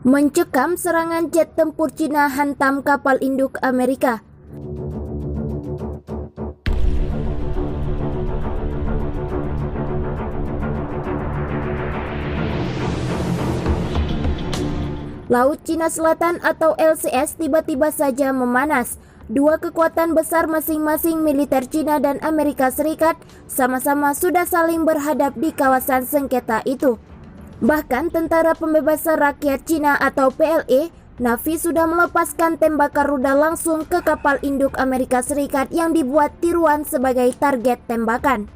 Mencekam serangan jet tempur Cina hantam kapal induk Amerika. Laut Cina Selatan atau LCS tiba-tiba saja memanas. Dua kekuatan besar masing-masing militer Cina dan Amerika Serikat sama-sama sudah saling berhadap di kawasan sengketa itu. Bahkan Tentara Pembebasan Rakyat Cina atau PLA, Navy sudah melepaskan tembakan rudal langsung ke kapal induk Amerika Serikat yang dibuat tiruan sebagai target tembakan.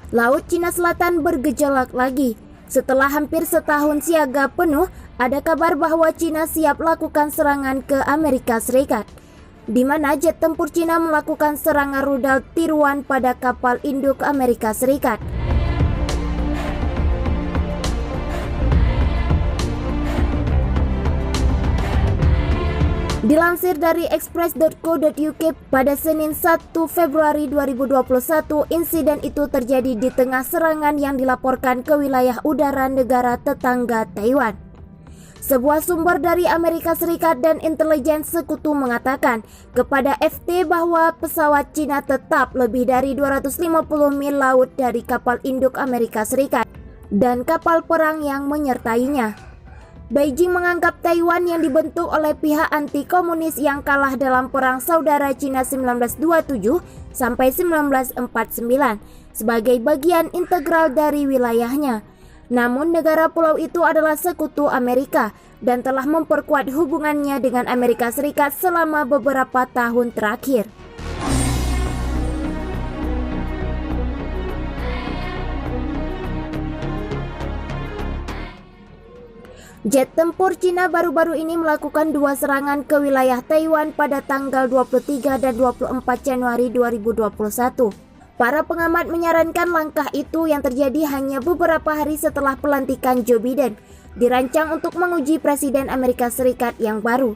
Laut Cina Selatan bergejolak lagi. Setelah hampir setahun siaga penuh, ada kabar bahwa Cina siap lakukan serangan ke Amerika Serikat, di mana jet tempur Cina melakukan serangan rudal tiruan pada kapal induk Amerika Serikat. Dilansir dari express.co.uk pada Senin 1 Februari 2021, insiden itu terjadi di tengah serangan yang dilaporkan ke wilayah udara negara tetangga Taiwan. Sebuah sumber dari Amerika Serikat dan intelijen sekutu mengatakan kepada FT bahwa pesawat Cina tetap lebih dari 250 mil laut dari kapal induk Amerika Serikat dan kapal perang yang menyertainya. Beijing menganggap Taiwan yang dibentuk oleh pihak anti-komunis yang kalah dalam Perang Saudara Cina 1927 sampai 1949 sebagai bagian integral dari wilayahnya. Namun negara pulau itu adalah sekutu Amerika dan telah memperkuat hubungannya dengan Amerika Serikat selama beberapa tahun terakhir. Jet tempur Cina baru-baru ini melakukan dua serangan ke wilayah Taiwan pada tanggal 23 dan 24 Januari 2021. Para pengamat menyarankan langkah itu yang terjadi hanya beberapa hari setelah pelantikan Joe Biden dirancang untuk menguji Presiden Amerika Serikat yang baru.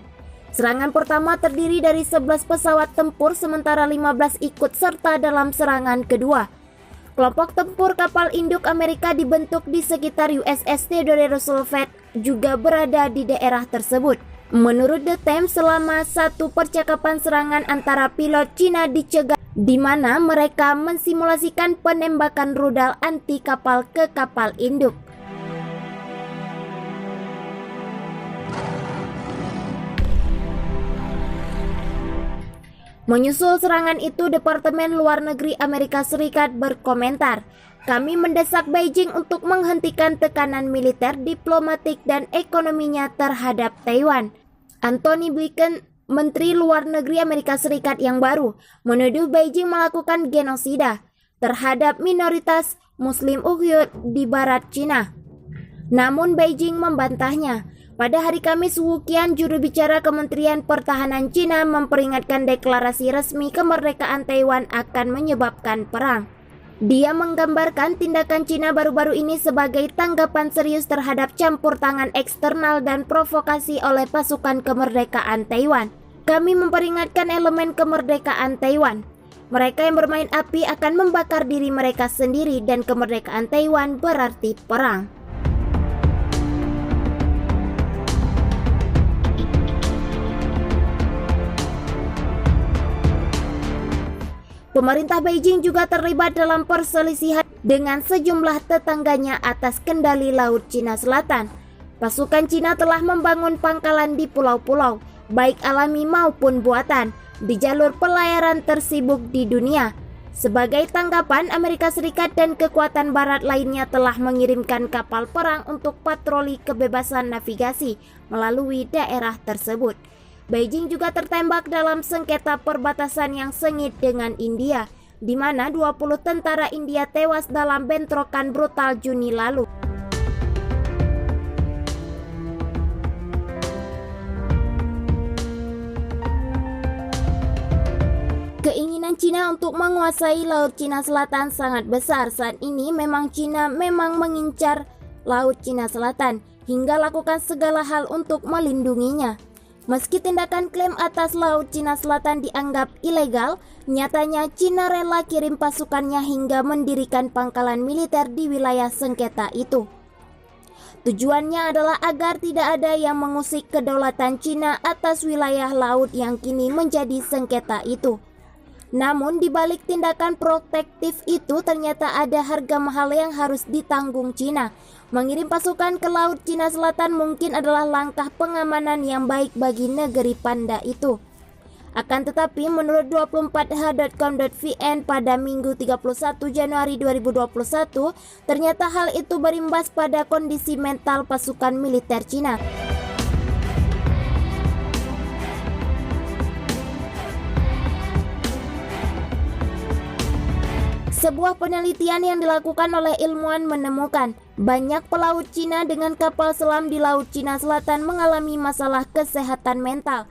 Serangan pertama terdiri dari 11 pesawat tempur sementara 15 ikut serta dalam serangan kedua. Kelompok tempur kapal induk Amerika dibentuk di sekitar USS Theodore Roosevelt juga berada di daerah tersebut. Menurut The Times, selama satu percakapan serangan antara pilot Cina dicegah di mana mereka mensimulasikan penembakan rudal anti kapal ke kapal induk. Menyusul serangan itu, Departemen Luar Negeri Amerika Serikat berkomentar, "Kami mendesak Beijing untuk menghentikan tekanan militer, diplomatik, dan ekonominya terhadap Taiwan." Antony Blinken, Menteri Luar Negeri Amerika Serikat yang baru, menuduh Beijing melakukan genosida terhadap minoritas Muslim Uighur di barat Cina. Namun Beijing membantahnya. Pada hari Kamis, Wu Qian, juru bicara Kementerian Pertahanan Cina, memperingatkan deklarasi resmi kemerdekaan Taiwan akan menyebabkan perang. Dia menggambarkan tindakan Cina baru-baru ini sebagai tanggapan serius terhadap campur tangan eksternal dan provokasi oleh pasukan kemerdekaan Taiwan. "Kami memperingatkan elemen kemerdekaan Taiwan. Mereka yang bermain api akan membakar diri mereka sendiri dan kemerdekaan Taiwan berarti perang." Pemerintah Beijing juga terlibat dalam perselisihan dengan sejumlah tetangganya atas kendali Laut Cina Selatan. Pasukan Cina telah membangun pangkalan di pulau-pulau, baik alami maupun buatan, di jalur pelayaran tersibuk di dunia. Sebagai tanggapan, Amerika Serikat dan kekuatan barat lainnya telah mengirimkan kapal perang untuk patroli kebebasan navigasi melalui daerah tersebut. Beijing juga tertembak dalam sengketa perbatasan yang sengit dengan India, di mana 20 tentara India tewas dalam bentrokan brutal Juni lalu. Keinginan Cina untuk menguasai Laut Cina Selatan sangat besar. Saat ini Cina memang mengincar Laut Cina Selatan. hingga lakukan segala hal untuk melindunginya. Meski tindakan klaim atas Laut Cina Selatan dianggap ilegal, nyatanya Cina rela kirim pasukannya hingga mendirikan pangkalan militer di wilayah sengketa itu. Tujuannya adalah agar tidak ada yang mengusik kedaulatan Cina atas wilayah laut yang kini menjadi sengketa itu. Namun di balik tindakan protektif itu ternyata ada harga mahal yang harus ditanggung Cina. Mengirim pasukan ke Laut Cina Selatan mungkin adalah langkah pengamanan yang baik bagi negeri panda itu. Akan tetapi menurut 24h.com.vn pada Minggu 31 Januari 2021, ternyata hal itu berimbas pada kondisi mental pasukan militer Cina. Sebuah penelitian yang dilakukan oleh ilmuwan menemukan banyak pelaut Cina dengan kapal selam di Laut Cina Selatan mengalami masalah kesehatan mental.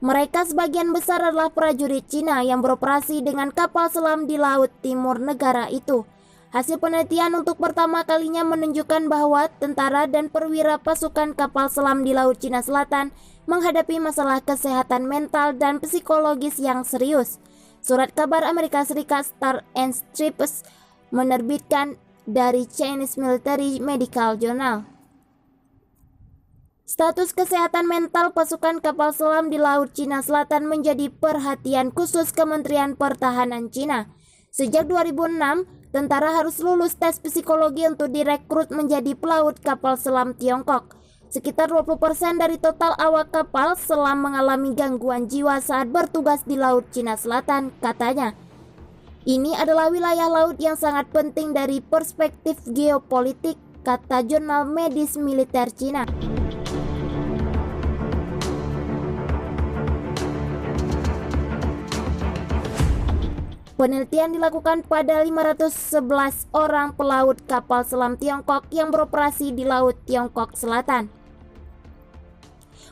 Mereka sebagian besar adalah prajurit Cina yang beroperasi dengan kapal selam di Laut Timur negara itu. Hasil penelitian untuk pertama kalinya menunjukkan bahwa tentara dan perwira pasukan kapal selam di Laut Cina Selatan menghadapi masalah kesehatan mental dan psikologis yang serius. Surat kabar Amerika Serikat Star and Stripes menerbitkan dari Chinese Military Medical Journal. Status kesehatan mental pasukan kapal selam di Laut Cina Selatan menjadi perhatian khusus Kementerian Pertahanan Cina. Sejak 2006, tentara harus lulus tes psikologi untuk direkrut menjadi pelaut kapal selam Tiongkok. Sekitar 20% dari total awak kapal selam mengalami gangguan jiwa saat bertugas di Laut Cina Selatan, katanya. Ini adalah wilayah laut yang sangat penting dari perspektif geopolitik, kata jurnal medis militer Cina. Penelitian dilakukan pada 511 orang pelaut kapal selam Tiongkok yang beroperasi di Laut Tiongkok Selatan.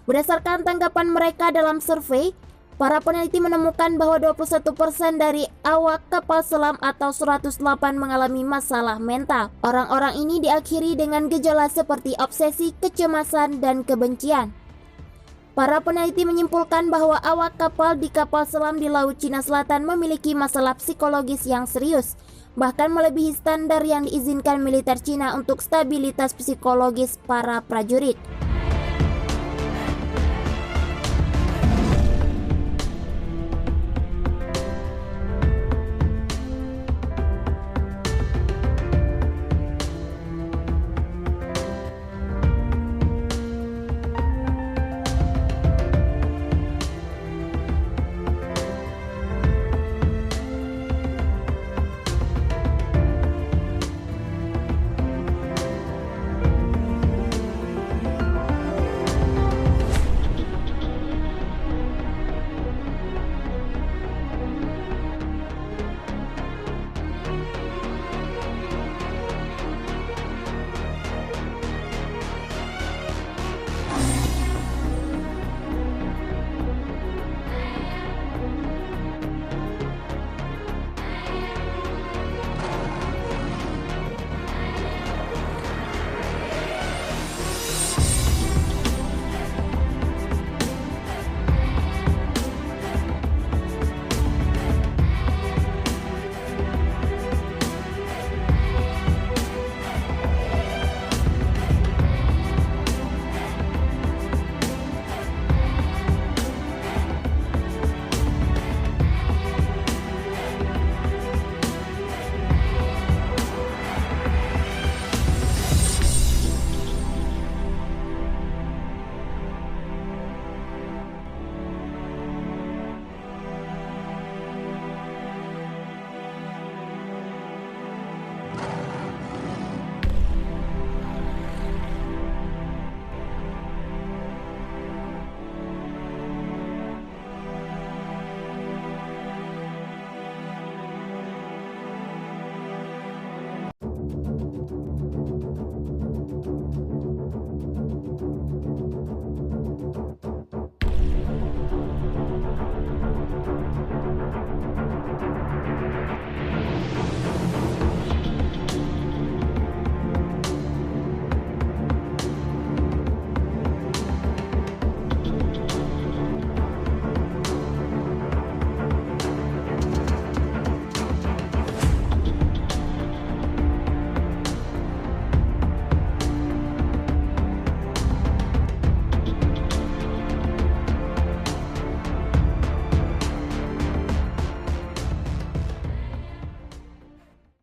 Berdasarkan tanggapan mereka dalam survei, para peneliti menemukan bahwa 21% dari awak kapal selam atau 108 mengalami masalah mental. Orang-orang ini diakhiri dengan gejala seperti obsesi, kecemasan, dan kebencian. Para peneliti menyimpulkan bahwa awak kapal di kapal selam di Laut Cina Selatan memiliki masalah psikologis yang serius, bahkan melebihi standar yang diizinkan militer Cina untuk stabilitas psikologis para prajurit.